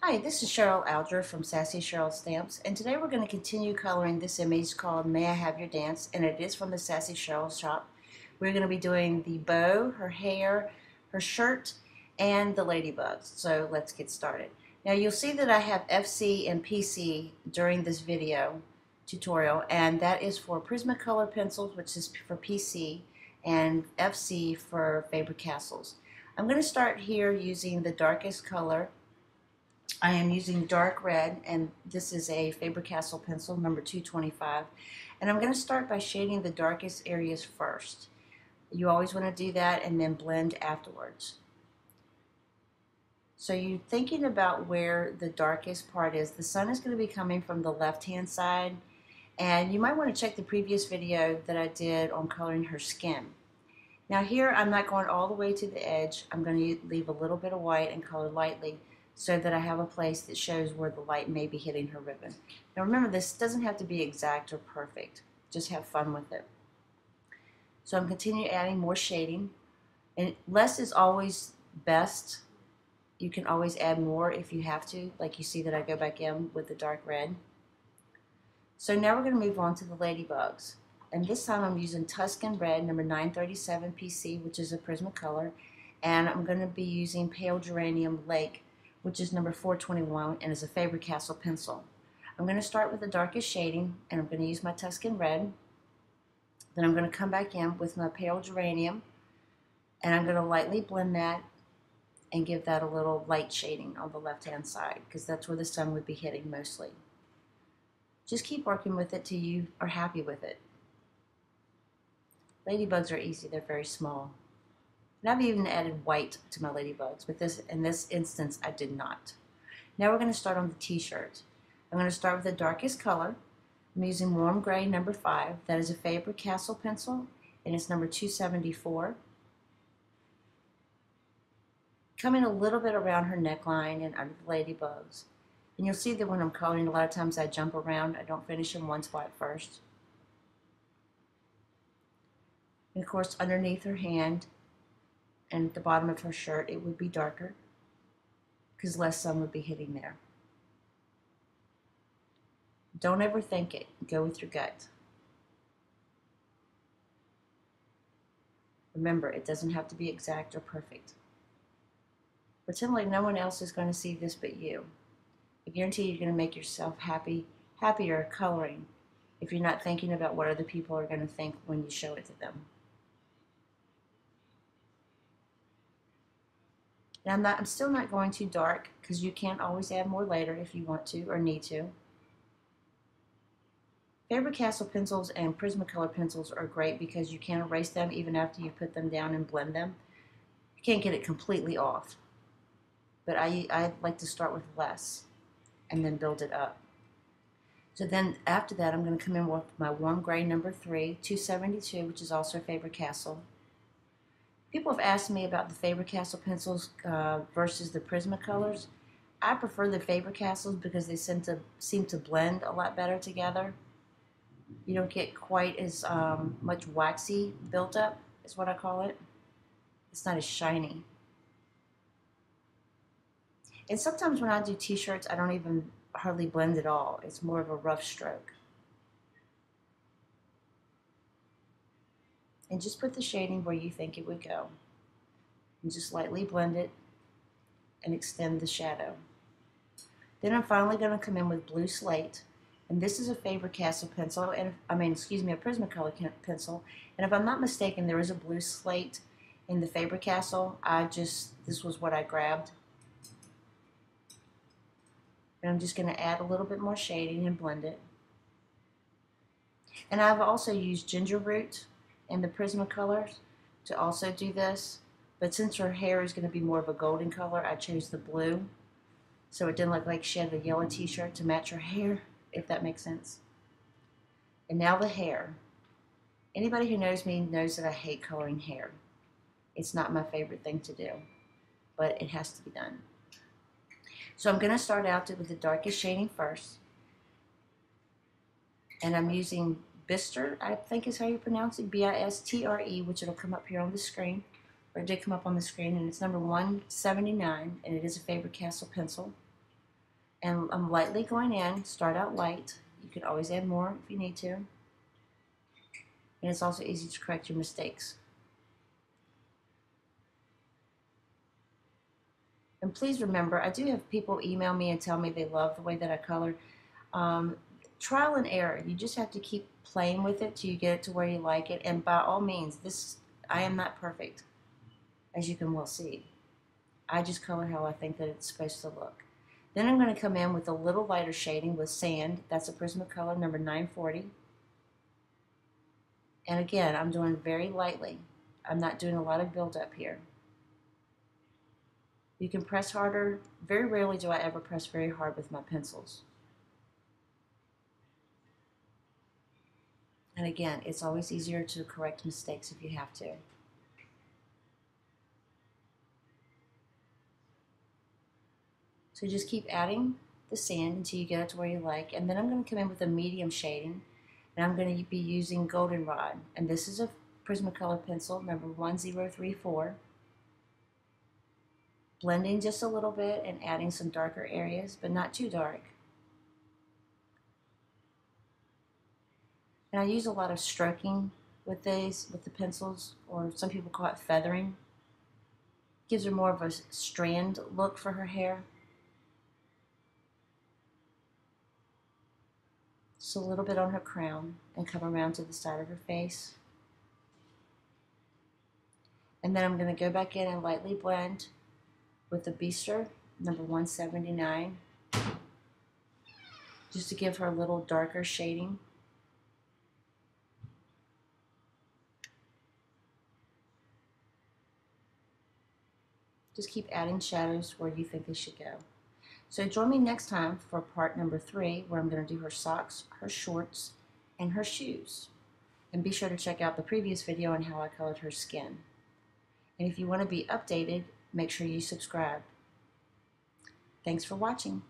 Hi, this is Cheryl Alger from Sassy Cheryl Stamps, and today we're going to continue coloring this image called May I Have Your Dance, and it is from the Sassy Cheryl shop. We're going to be doing the bow, her hair, her shirt, and the ladybugs. So let's get started. Now you'll see that I have FC and PC during this video tutorial, and that is for Prismacolor Pencils, which is for PC, and FC for Faber-Castels. I'm going to start here using the darkest color. I am using dark red, and this is a Faber-Castel pencil, number 225. And I'm going to start by shading the darkest areas first. You always want to do that and then blend afterwards. So you're thinking about where the darkest part is. The sun is going to be coming from the left-hand side, and you might want to check the previous video that I did on coloring her skin. Now here I'm not going all the way to the edge. I'm going to leave a little bit of white and color lightly, so that I have a place that shows where the light may be hitting her ribbon. Now remember, this doesn't have to be exact or perfect. Just have fun with it. So I'm continuing adding more shading. And less is always best. You can always add more if you have to, like you see that I go back in with the dark red. So now we're going to move on to the ladybugs. And this time I'm using Tuscan Red, number 937 PC, which is a Prismacolor. And I'm going to be using Pale Geranium Lake, which is number 421 and is a Faber-Castel pencil. I'm going to start with the darkest shading, and I'm going to use my Tuscan Red. Then I'm going to come back in with my Pale Geranium, and I'm going to lightly blend that and give that a little light shading on the left-hand side, because that's where the sun would be hitting mostly. Just keep working with it till you are happy with it. Ladybugs are easy, they're very small. And I've even added white to my ladybugs, but in this instance I did not. Now we're going to start on the t-shirt. I'm going to start with the darkest color. I'm using Warm Gray number 5. That is a Faber-Castel pencil, and it's number 274. Coming a little bit around her neckline and under the ladybugs. And you'll see that when I'm coloring, a lot of times I jump around. I don't finish in one spot first. And of course, underneath her hand and at the bottom of her shirt, it would be darker because less sun would be hitting there. Don't overthink it. Go with your gut. Remember, it doesn't have to be exact or perfect. Pretend like no one else is going to see this but you. I guarantee you're going to make yourself happier coloring if you're not thinking about what other people are going to think when you show it to them. Now I'm still not going too dark because you can always add more later if you want to or need to. Faber-Castel pencils and Prismacolor pencils are great because you can erase them even after you put them down and blend them. You can't get it completely off. But I like to start with less and then build it up. So then after that I'm going to come in with my Warm Gray number 3, 272, which is also Faber-Castel. People have asked me about the Faber-Castel pencils versus the Prismacolors. I prefer the Faber-Castels because they seem to blend a lot better together. You don't get quite as much waxy built up, is what I call it. It's not as shiny. And sometimes when I do t-shirts, I don't even hardly blend at all. It's more of a rough stroke. And just put the shading where you think it would go. And just lightly blend it and extend the shadow. Then I'm finally going to come in with Blue Slate. And this is a Faber-Castel pencil, and a Prismacolor pencil. And if I'm not mistaken, there is a Blue Slate in the Faber-Castel. This was what I grabbed. And I'm just going to add a little bit more shading and blend it. And I've also used Ginger Root in the Prismacolors to also do this, but since her hair is going to be more of a golden color, I chose the blue, so it didn't look like she had a yellow t-shirt to match her hair, if that makes sense. And now the hair. Anybody who knows me knows that I hate coloring hair. It's not my favorite thing to do, but it has to be done. So I'm going to start out with the darkest shading first, and I'm using Bistre, I think is how you pronounce it, B-I-S-T-R-E, which it'll come up here on the screen, or it did come up on the screen, and it's number 179, and it is a Faber-Castel pencil. And I'm lightly going in, start out light. You can always add more if you need to. And it's also easy to correct your mistakes. And please remember, I do have people email me and tell me they love the way that I color. Trial and error. You just have to keep playing with it till you get it to where you like it. And by all means, I am not perfect, as you can well see. I just color how I think that it's supposed to look. Then I'm going to come in with a little lighter shading with sand. That's a Prismacolor number 940. And again, I'm doing very lightly. I'm not doing a lot of buildup here. You can press harder. Very rarely do I ever press very hard with my pencils. And again, it's always easier to correct mistakes if you have to. So just keep adding the sand until you get it to where you like. And then I'm going to come in with a medium shading. And I'm going to be using Goldenrod. And this is a Prismacolor pencil, number 1034. Blending just a little bit and adding some darker areas, but not too dark. And I use a lot of stroking with these, with the pencils, or some people call it feathering. Gives her more of a strand look for her hair. Just a little bit on her crown and come around to the side of her face. And then I'm going to go back in and lightly blend with the Beaster, number 179, just to give her a little darker shading. Just keep adding shadows where you think they should go. So join me next time for part number 3, where I'm going to do her socks, her shorts, and her shoes. And be sure to check out the previous video on how I colored her skin. And if you want to be updated, make sure you subscribe. Thanks for watching.